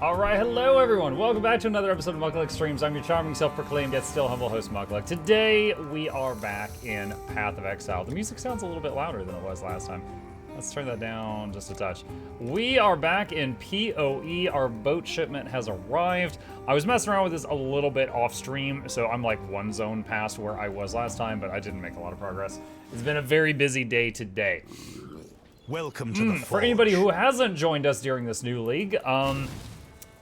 Alright, hello everyone! Welcome back to another episode of Mukluk Streams. I'm your charming, self-proclaimed, yet still humble host, Mukluk. Today, we are back in Path of Exile. The music sounds a little bit louder than it was last time. Let's turn that down just a touch. We are back in PoE. Our boat shipment has arrived. I was messing around with this a little bit off stream, so I'm like one zone past where I was last time, but I didn't make a lot of progress. It's been a very busy day today. Welcome to the Forge. For anybody who hasn't joined us during this new league,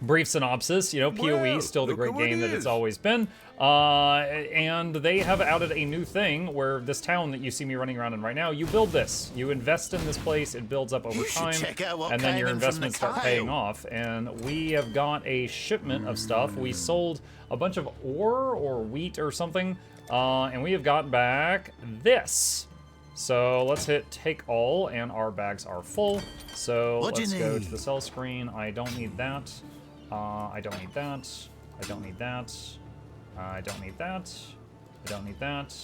brief synopsis, you know, PoE, still the great game that it's always been. And they have added a new thing where this town that you see me running around in right now, you build this. You invest in this place, it builds up over time, and then your investments start paying off. And we have got a shipment of stuff. We sold a bunch of ore or wheat or something, and we have got back this. So let's hit take all, and our bags are full. So let's go to the sell screen. I don't need that. I don't need that. I don't need that. I don't need that. I don't need that.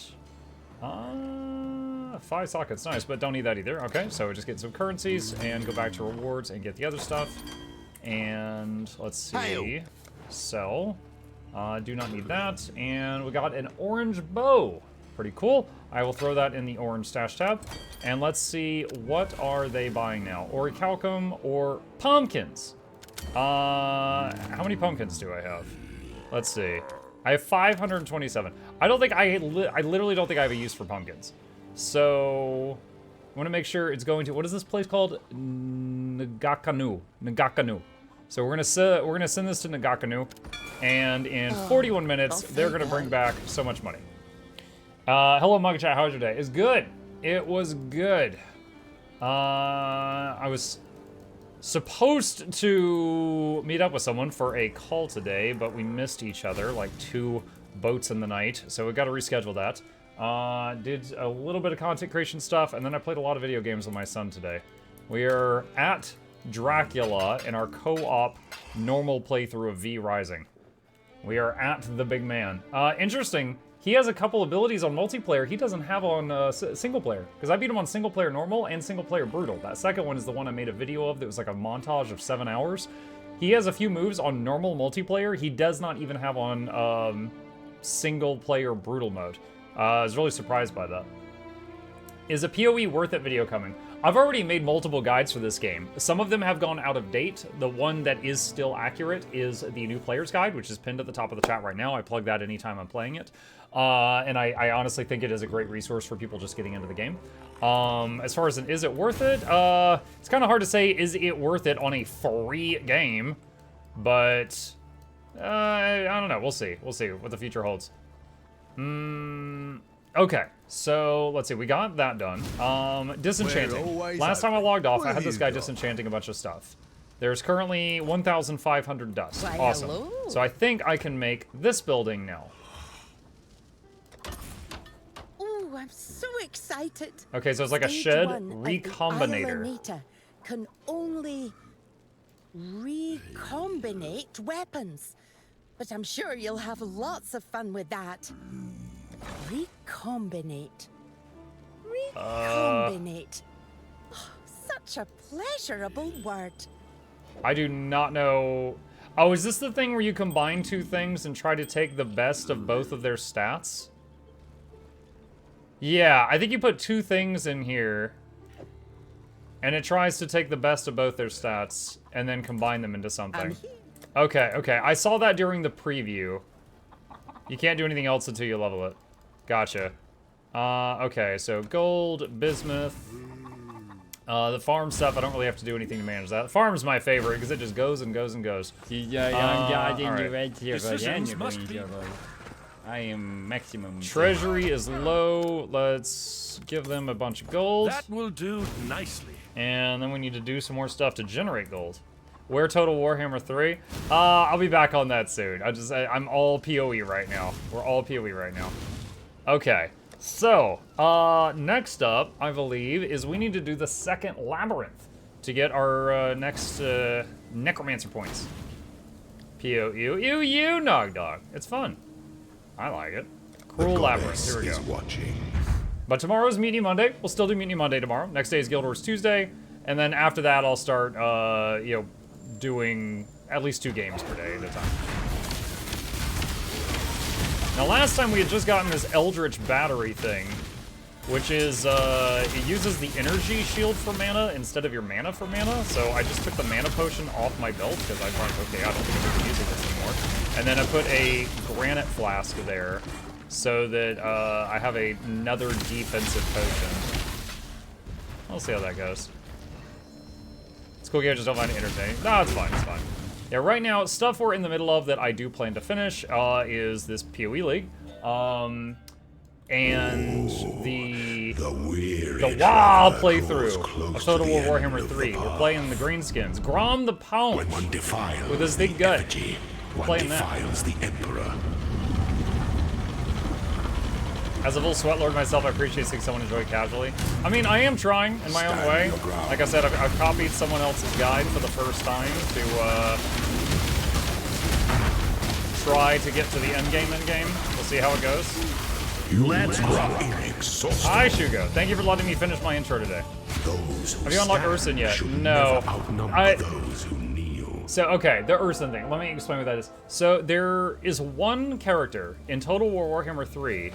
5 sockets, nice, but don't need that either. Okay, so we just get some currencies and go back to rewards and get the other stuff. And let's see. Sell. Do not need that. And we got an orange bow. Pretty cool. I will throw that in the orange stash tab. And let's see, what are they buying now? Orichalcum or pumpkins? How many pumpkins do I have? Let's see. I have 527. I don't think I literally don't think I have a use for pumpkins. So I want to make sure it's going to, what is this place called? Nagakanu. So we're gonna send this to Nagakanu, and in 41 minutes they're gonna bring back so much money. Hello Mug Chat, how was your day? It's good. It was good. I was supposed to meet up with someone for a call today, but we missed each other, like 2 boats in the night, so we got to reschedule that. Did a little bit of content creation stuff, and then I played a lot of video games with my son today. We are at Dracula in our co-op normal playthrough of V Rising. We are at the big man. Interesting. He has a couple abilities on multiplayer he doesn't have on single player. Because I beat him on single player normal and single player brutal. That second one is the one I made a video of that was like a montage of 7 hours. He has a few moves on normal multiplayer he does not even have on single player brutal mode. I was really surprised by that. Is a PoE worth it video coming? I've already made multiple guides for this game. Some of them have gone out of date. The one that is still accurate is the new player's guide, which is pinned at the top of the chat right now. I plug that anytime I'm playing it. And I honestly think it is a great resource for people just getting into the game. As far as is it worth it? It's kind of hard to say, is it worth it on a free game? But I don't know. We'll see. We'll see what the future holds. Okay, so let's see. We got that done. Disenchanting. Last time I logged off, I had this guy disenchanting a bunch of stuff. There's currently 1,500 dust. Awesome. Hello. So I think I can make this building now. Oh, I'm so excited. Okay, so it's like a shed recombinator. Can only recombinate weapons, but I'm sure you'll have lots of fun with that. Recombinate. Recombinate. Such a pleasurable word. I do not know. Oh, is this the thing where you combine 2 things and try to take the best of both of their stats? Yeah, I think you put 2 things in here, and it tries to take the best of both their stats and then combine them into something. Okay, okay. I saw that during the preview. You can't do anything else until you level it. Gotcha. Okay, so gold, bismuth. The farm stuff, I don't really have to do anything to manage that. The farm's my favorite because it just goes and goes and goes. I am maximum. Treasury is low. Let's give them a bunch of gold. That will do nicely. And then we need to do some more stuff to generate gold. Where Total Warhammer 3? I'll be back on that soon. I'm all PoE right now. We're all PoE right now. Okay, so, next up, I believe, is we need to do the second labyrinth to get our next necromancer points. PoE, you, Nog Dog. It's fun. I like it. Cruel labyrinth. Here we go. But tomorrow's Mutiny Monday. We'll still do Mutiny Monday tomorrow. Next day is Guild Wars Tuesday, and then after that, I'll start, you know, doing at least 2 games per day at a time. Now last time we had just gotten this Eldritch Battery thing, which is, it uses the energy shield for mana instead of your mana for mana, so I just took the mana potion off my belt, because I thought, okay, I don't think I'm using this anymore. And then I put a granite flask there, so that, I have another defensive potion. We'll see how that goes. It's cool, I just don't find it entertaining. No, it's fine, it's fine. Yeah, right now, stuff we're in the middle of that I do plan to finish, is this PoE League. And the WoW playthrough of Total War Warhammer 3. We're playing the Greenskins. Grom the Pound with his big gut. Playing that. The Emperor. As a full sweatlord myself, I appreciate seeing someone enjoy it casually. I mean, I am trying in my own way. Like I said, I've copied someone else's guide for the first time to try to get to the endgame. We'll see how it goes. Let's go. Hi, Shugo. Thank you for letting me finish my intro today. Have you unlocked Urson yet? No. So, okay, the Urson thing. Let me explain what that is. So, there is one character in Total War Warhammer 3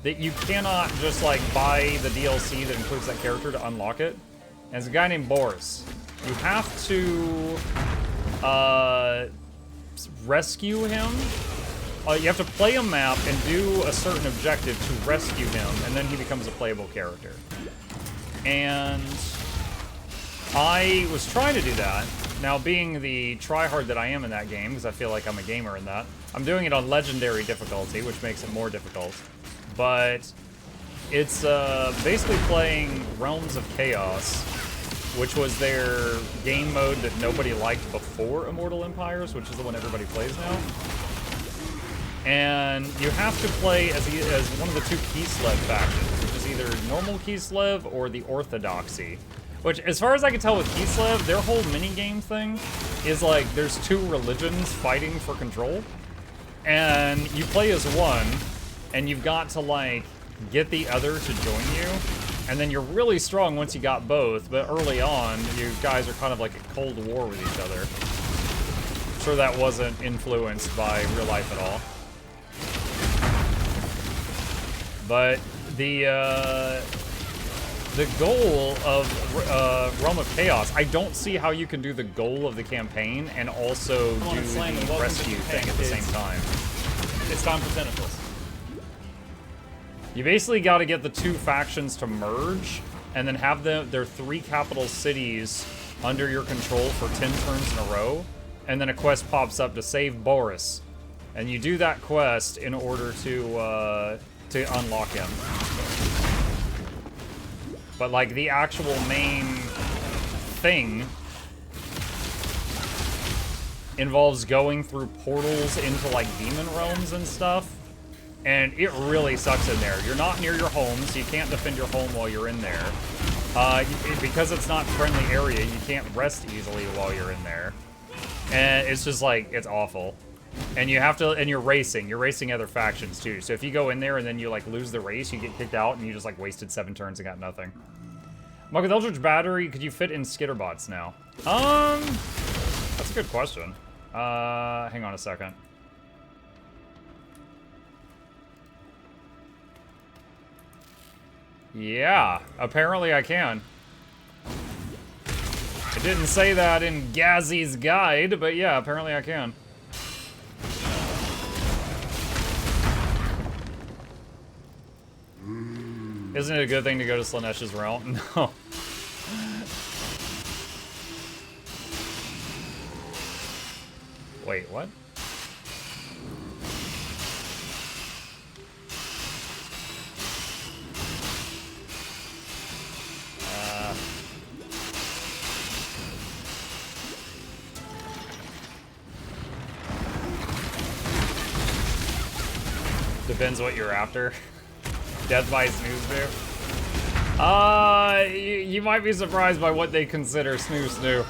that you cannot just, like, buy the DLC that includes that character to unlock it. And it's a guy named Boris. You have to, rescue him. You have to play a map and do a certain objective to rescue him, and then he becomes a playable character. And I was trying to do that. Now, being the tryhard that I am in that game, because I feel like I'm a gamer in that, I'm doing it on legendary difficulty, which makes it more difficult. But it's basically playing Realms of Chaos, which was their game mode that nobody liked before Immortal Empires, which is the one everybody plays now. And you have to play as one of the 2 Kislev factions, which is either normal Kislev or the Orthodoxy. Which, as far as I can tell with Kislev, their whole minigame thing is like there's 2 religions fighting for control. And you play as one, and you've got to, like, get the other to join you. And then you're really strong once you got both, but early on, you guys are kind of like a Cold War with each other. I'm sure that wasn't influenced by real life at all. But the goal of Realm of Chaos, I don't see how you can do the goal of the campaign and also do the rescue thing at the same time. It's time for tentacles. You basically got to get the 2 factions to merge and then have their 3 capital cities under your control for 10 turns in a row, and then a quest pops up to save Boris. And you do that quest in order to unlock him. But, like, the actual main thing involves going through portals into, like, demon realms and stuff. And it really sucks in there. You're not near your home, so you can't defend your home while you're in there. Because it's not friendly area, you can't rest easily while you're in there. And it's just, like, it's awful. And you have to, and you're racing other factions too. So if you go in there and then you like lose the race, you get kicked out and you just like wasted 7 turns and got nothing. Mark, with Eldritch Battery, could you fit in skitterbots now? That's a good question. Hang on a second. Yeah, apparently I can. It didn't say that in Gazzy's guide, but yeah, apparently I can. Isn't it a good thing to go to Slaaneish's realm? No. Wait, what? Depends what you're after. Death by snooze bear. You might be surprised by what they consider snoo.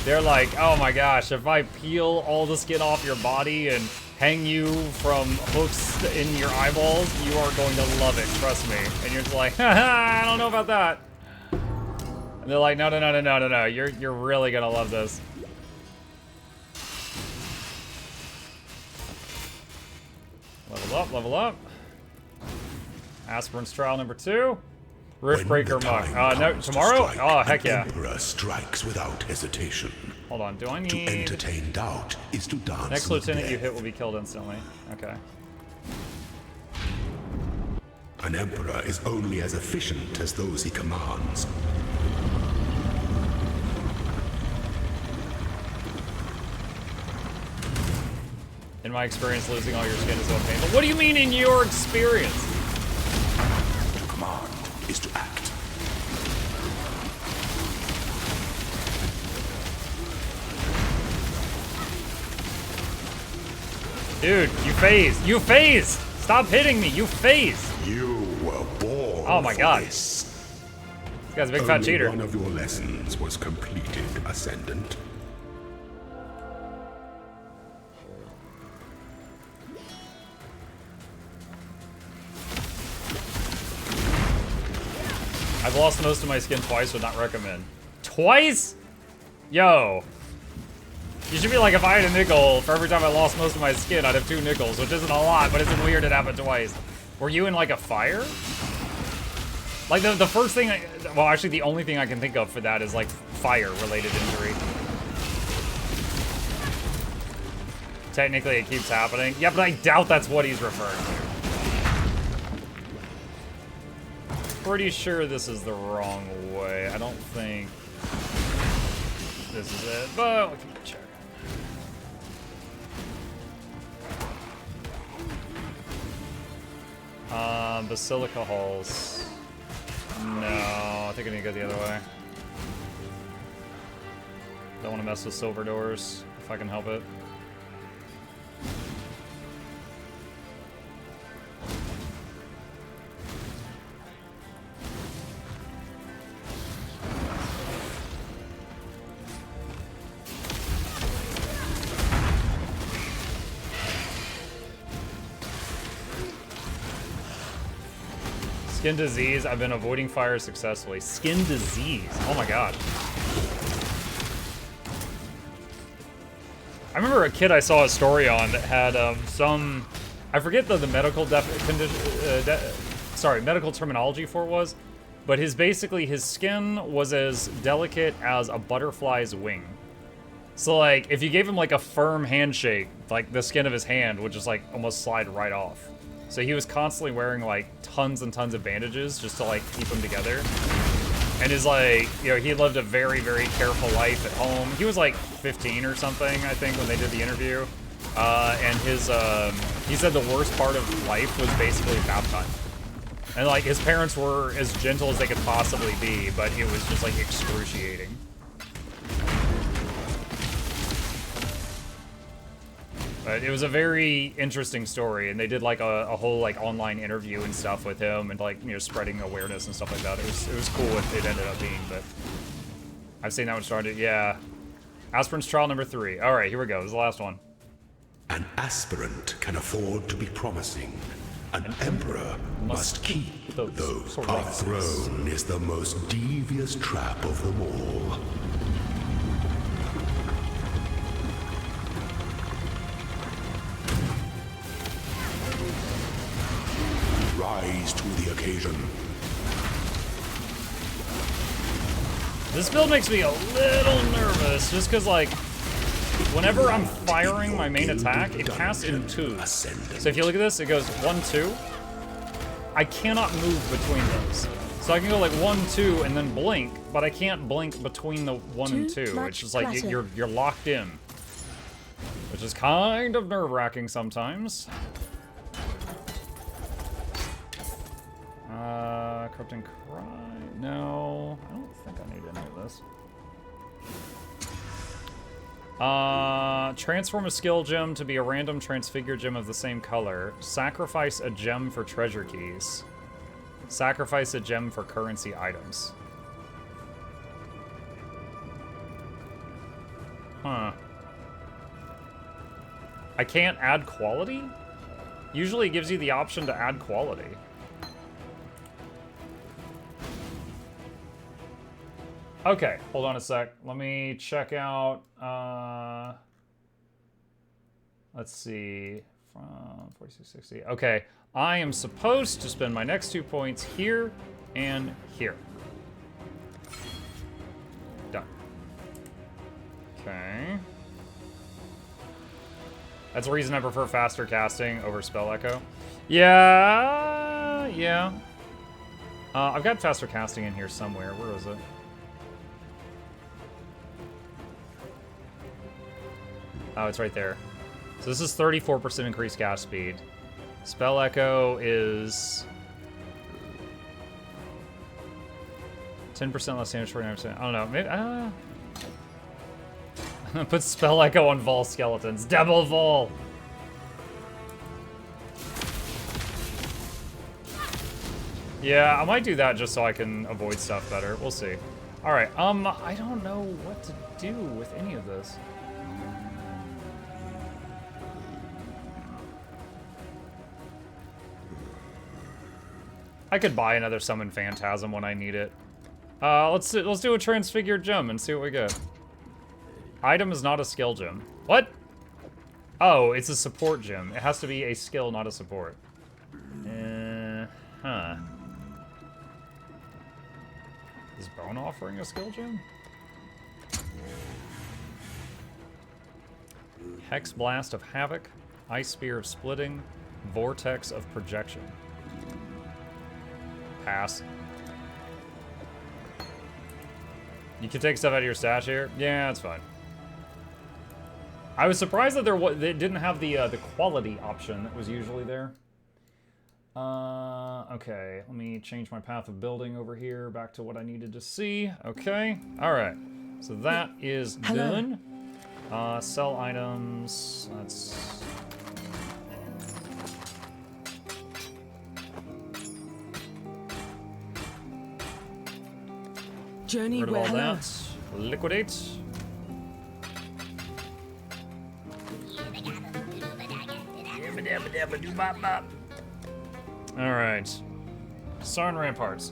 They're like, oh my gosh, if I peel all the skin off your body and hang you from hooks in your eyeballs, you are going to love it, trust me. And you're just like, haha, I don't know about that. And they're like, no, you're really gonna love this. Level up, level up. Aspirant's trial number 2. Riftbreaker Muck. No, tomorrow? Oh, heck yeah. Emperor strikes without hesitation. Hold on, do I To need... entertain doubt is to dance Next with lieutenant you death. hit will be killed instantly. Okay. An emperor is only as efficient as those he commands. In my experience, losing all your skin is so painful. What do you mean in your experience? To command is to act. Dude, you phased. You phased! Stop hitting me, you phased! You were born Oh my for god. this. This guy's a big fat Only cheater. one of your lessons was completed, Ascendant. I've lost most of my skin twice, would not recommend. Twice? Yo. You should be like, if I had a nickel, for every time I lost most of my skin, I'd have 2 nickels, which isn't a lot, but isn't weird it happened twice. Were you in like a fire? Like the first thing, well actually the only thing I can think of for that is like fire-related injury. Technically it keeps happening. Yeah, but I doubt that's what he's referring to. Pretty sure this is the wrong way. I don't think this is it, but we'll keep checking. Basilica Halls. No, I think I need to go the other way. Don't want to mess with silver doors, if I can help it. Skin disease, I've been avoiding fire successfully. Skin disease, oh my god. I remember a kid I saw a story on that had some, I forget the medical medical terminology for it was, but basically his skin was as delicate as a butterfly's wing. So like, if you gave him like a firm handshake, like the skin of his hand would just like almost slide right off. So he was constantly wearing like tons and tons of bandages just to like keep them together. And is like, you know, he lived a very, very careful life at home. He was like 15 or something, I think, when they did the interview. And his, he said the worst part of life was basically bath time. And like, his parents were as gentle as they could possibly be, but it was just like excruciating. But it was a very interesting story, and they did like a whole like online interview and stuff with him, and like, you know, spreading awareness and stuff like that. It was cool what it ended up being, but I've seen that one started. Yeah, Aspirant's trial number 3. All right, here we go. This is the last one. An aspirant can afford to be promising. An emperor must keep, though a throne is the most devious trap of them all. Rise to the occasion. This build makes me a little nervous, just because, like, whenever I'm firing my main attack, it casts in 2s. So if you look at this, it goes 1, 2. I cannot move between those. So I can go like 1, 2, and then blink, but I can't blink between the 1 and 2. It's just like you're locked in, which is kind of nerve-wracking sometimes. Corrupting Cry. No, I don't think I need any of this. Transform a skill gem to be a random transfigure gem of the same color. Sacrifice a gem for treasure keys. Sacrifice a gem for currency items. Huh. I can't add quality? Usually it gives you the option to add quality. Okay, hold on a sec. Let me check out, let's see. 4660. Okay, I am supposed to spend my next 2 points here and here. Done. Okay. That's the reason I prefer faster casting over spell echo. Yeah. I've got faster casting in here somewhere. Where is it? Oh, it's right there. So this is 34% increased cast speed. Spell echo is 10% less damage, 49%. I don't know. Maybe, put spell echo on Vol skeletons. Double Vol. Yeah, I might do that just so I can avoid stuff better. We'll see. All right. I don't know what to do with any of this. I could buy another Summon Phantasm when I need it. Let's do a Transfigured Gem and see what we get. Item is not a skill gem. What? Oh, it's a support gem. It has to be a skill, not a support. Huh. Is Bone Offering a skill gem? Hex Blast of Havoc, Ice Spear of Splitting, Vortex of Projection. Pass. You can take stuff out of your stash here? Yeah, that's fine. I was surprised that they didn't have the quality option that was usually there. Okay, let me change my path of building over here back to what I needed to see. Okay, all right. So that is done. Sell items. That's... Journey rid of all where? that. Liquidate. All right. Sarn Ramparts.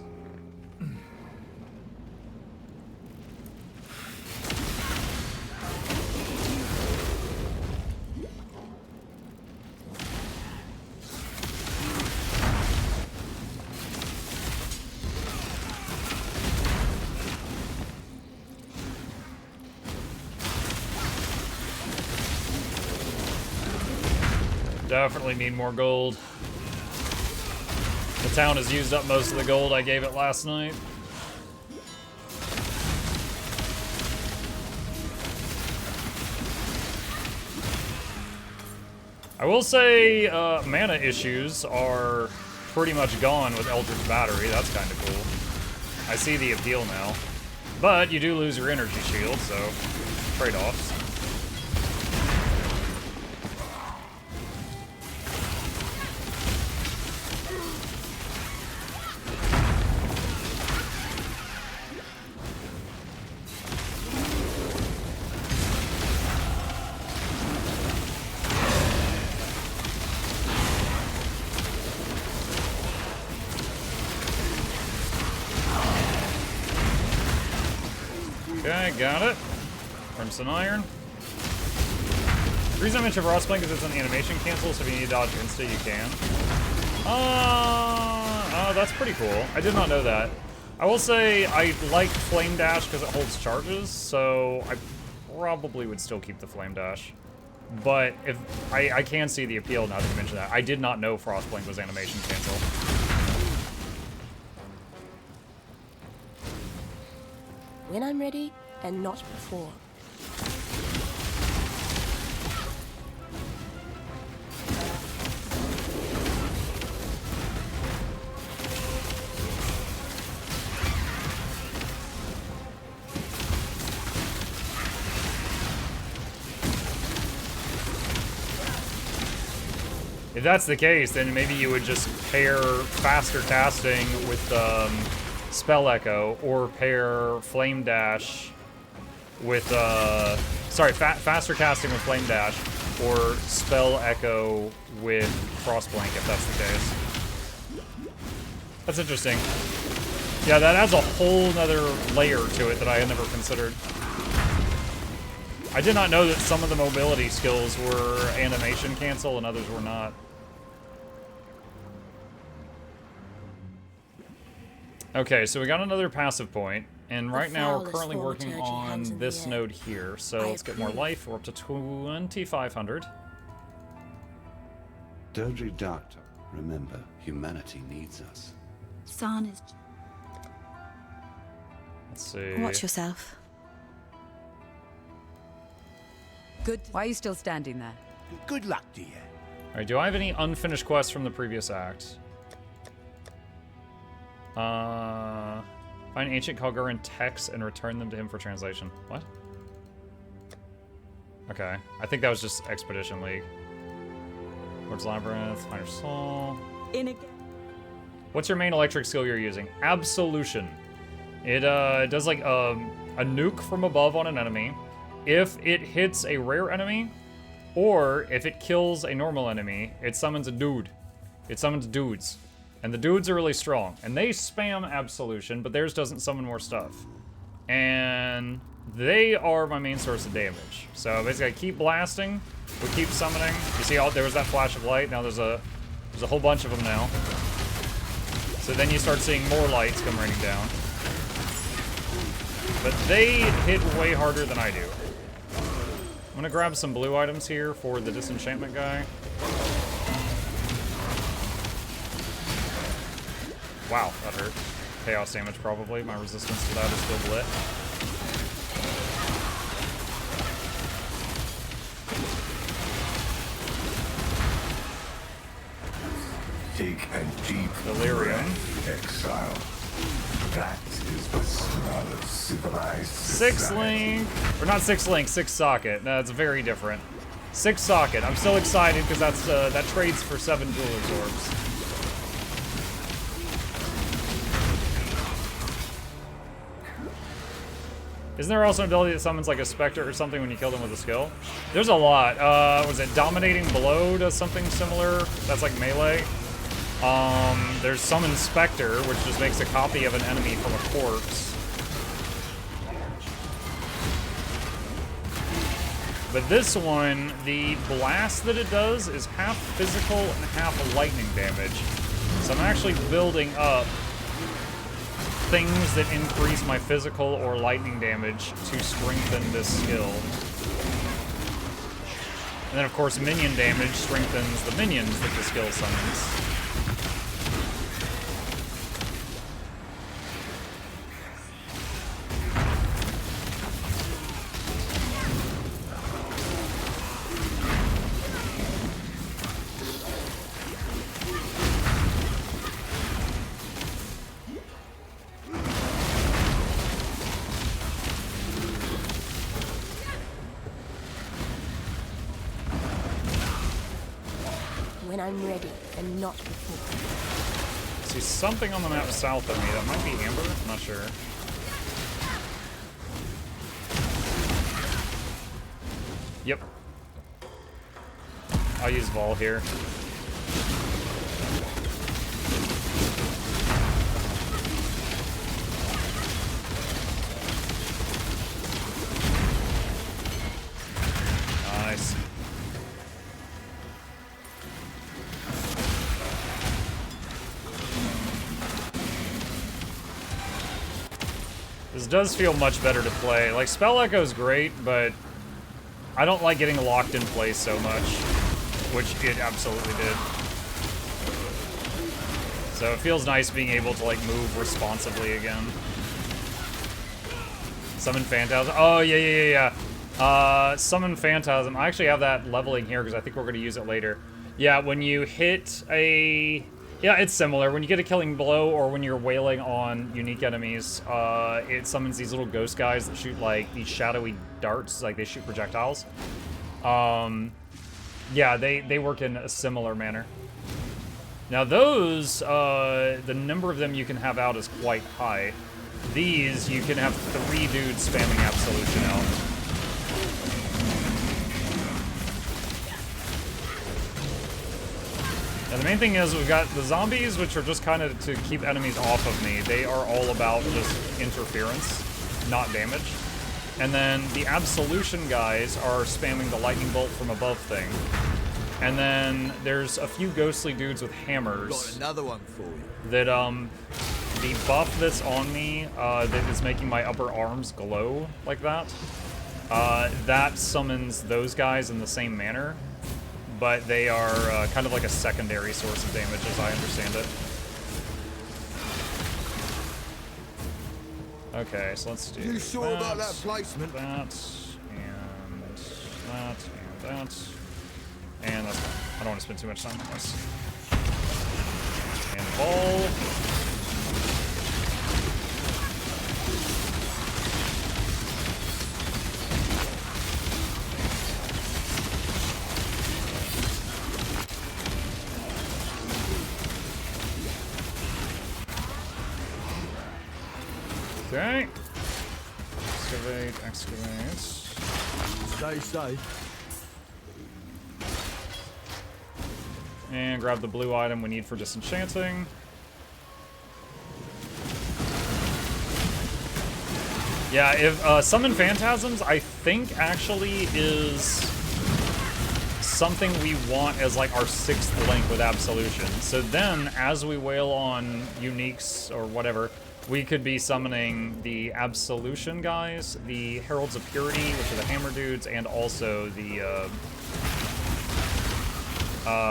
Definitely need more gold. The town has used up most of the gold I gave it last night. I will say mana issues are pretty much gone with Eldritch Battery. That's kind of cool. I see the appeal now. But you do lose your energy shield, so trade-offs. Okay, got it. Crimson Iron. The reason I mentioned Frostblink is it's an animation cancel, so if you need to dodge insta, you can. That's pretty cool. I did not know that. I will say I like Flame Dash because it holds charges, so I probably would still keep the Flame Dash. But if I can see the appeal now that you mention that. I did not know Frostblink was animation cancel. When I'm ready, and not before. If that's the case, then maybe you would just pair faster casting with Spell Echo, or pair Flame Dash with, faster casting with Flame Dash, or Spell Echo with Frostblink, if that's the case. That's interesting. Yeah, that adds a whole nother layer to it that I had never considered. I did not know that some of the mobility skills were animation cancel and others were not. Okay, so we got another passive point, and right now we're currently working on this node here. So let's get more life. We're up to 2,500. Dodri Doctor, remember, humanity needs us. San is... Let's see. Watch yourself. Good. Why are you still standing there? Good luck to you. Alright, do I have any unfinished quests from the previous act? Find ancient Kalguur texts and return them to him for translation. What? Okay. I think that was just Expedition League. Lord's Labyrinth, find your soul. In again. What's your main electric skill you're using? Absolution. It does like a nuke from above on an enemy. If it hits a rare enemy, or if it kills a normal enemy, it summons a dude. It summons dudes. And the dudes are really strong. And they spam Absolution, but theirs doesn't summon more stuff. And they are my main source of damage. So basically I keep blasting, we keep summoning. You see, there was that flash of light, now there's a whole bunch of them now. So then you start seeing more lights come raining down. But they hit way harder than I do. I'm gonna grab some blue items here for the disenchantment guy. Wow, that hurt. Chaos damage probably. My resistance to that is still lit. Take a deep Delirium. Exile. That is the smell of civilized Six link, or not six link, six socket. No, it's very different. Six socket. I'm still excited because that's that trades for 7 jeweler's orbs. Isn't there also an ability that summons like a specter or something when you kill them with a skill? There's a lot. Was it Dominating Blow does something similar? That's like melee. There's Summon Spectre, which just makes a copy of an enemy from a corpse. But this one, the blast that it does is half physical and half lightning damage. So I'm actually building up things that increase my physical or lightning damage to strengthen this skill. And then of course minion damage strengthens the minions that the skill summons. When I'm ready, and not before. See something on the map south of me. That might be Amber. I'm not sure. Yep. I'll use Vol here. Nice. This does feel much better to play. Like, Spell Echo's great, but I don't like getting locked in place so much, which it absolutely did. So it feels nice being able to, like, move responsibly again. Summon Phantasm. Oh, yeah. Summon Phantasm. I actually have that leveling here because I think we're going to use it later. Yeah, when you hit a... Yeah, it's similar. When you get a killing blow or when you're wailing on unique enemies, it summons these little ghost guys that shoot, like, these shadowy darts. Like, they shoot projectiles. Yeah, they work in a similar manner. Now, those, the number of them you can have out is quite high. These, you can have 3 dudes spamming Absolution out. And the main thing is we've got the zombies, which are just kind of to keep enemies off of me. They are all about just interference, not damage. And then the Absolution guys are spamming the lightning bolt from above thing. And then there's a few ghostly dudes with hammers. Got another one for you. That, the buff that's on me, that is making my upper arms glow like that, that summons those guys in the same manner. But they are kind of like a secondary source of damage, as I understand it. Okay, so let's do You sure about that placement? that, and that, and that. And that's fine. I don't want to spend too much time on this. And ball. Okay. Excavate, excavate. Stay safe. And grab the blue item we need for disenchanting. Yeah, if summon phantasms, I think actually is something we want as like our 6th link with Absolution. So then, as we wail on uniques or whatever, we could be summoning the Absolution guys, the Heralds of Purity, which are the hammer dudes, and also the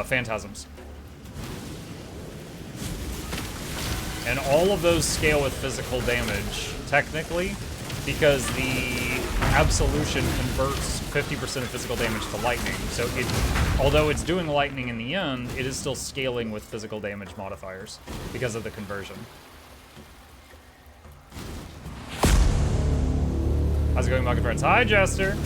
phantasms. And all of those scale with physical damage, technically, because the Absolution converts 50% of physical damage to lightning. So although it's doing lightning in the end, it is still scaling with physical damage modifiers because of the conversion. How's it going, Mukluk friends? Hi, Jester!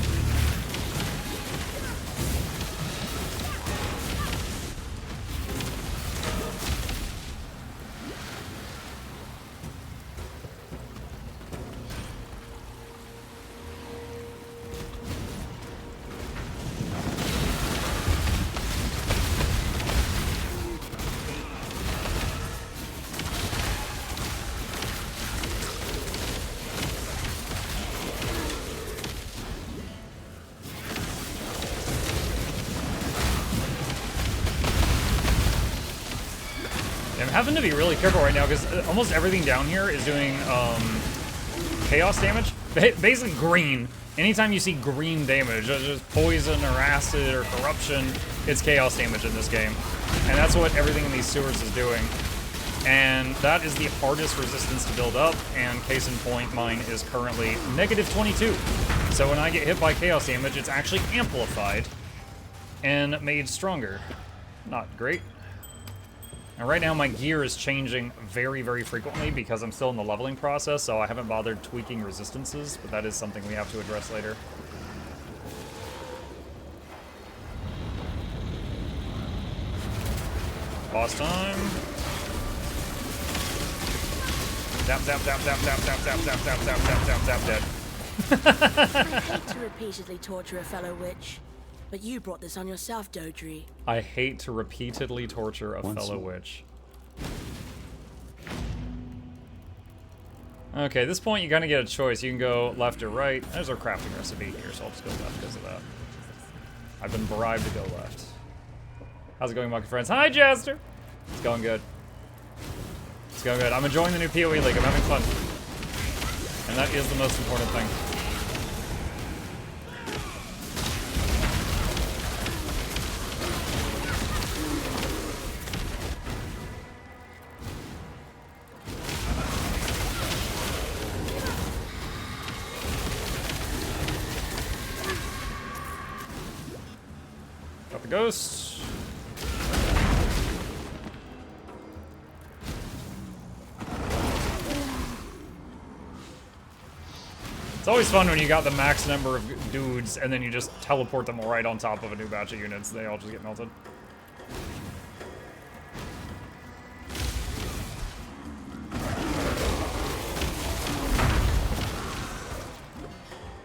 I'm having to be really careful right now because almost everything down here is doing chaos damage. Basically green. Anytime you see green damage, just poison or acid or corruption, it's chaos damage in this game. And that's what everything in these sewers is doing. And that is the hardest resistance to build up, and case in point, mine is currently -22. So when I get hit by chaos damage, it's actually amplified and made stronger. Not great. And right now my gear is changing very, very frequently because I'm still in the leveling process, so I haven't bothered tweaking resistances, but that is something we have to address later. Boss time. Zap, zap, zap, zap, zap, zap, zap, zap, zap, zap, zap, zap, zap, dead. I hate to repeatedly torture a fellow witch, but you brought this on yourself, Dodri. I hate to repeatedly torture a fellow witch. Okay, at this point you kind of get a choice. You can go left or right. There's our crafting recipe here, so I'll just go left because of that. I've been bribed to go left. How's it going, Mukluk friends? Hi, Jester! It's going good. It's going good. I'm enjoying the new PoE League. I'm having fun. And that is the most important thing. Got the ghost. It's always fun when you got the max number of dudes and then you just teleport them right on top of a new batch of units. They all just get melted.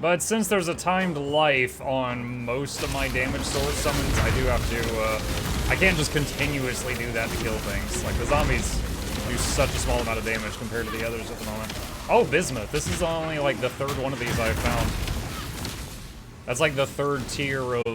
But since there's a timed life on most of my damage source summons, I do have to, I can't just continuously do that to kill things. Like, the zombies do do such a small amount of damage compared to the others at the moment. Oh, bismuth. This is only like the third one of these I've found. That's like the third tier of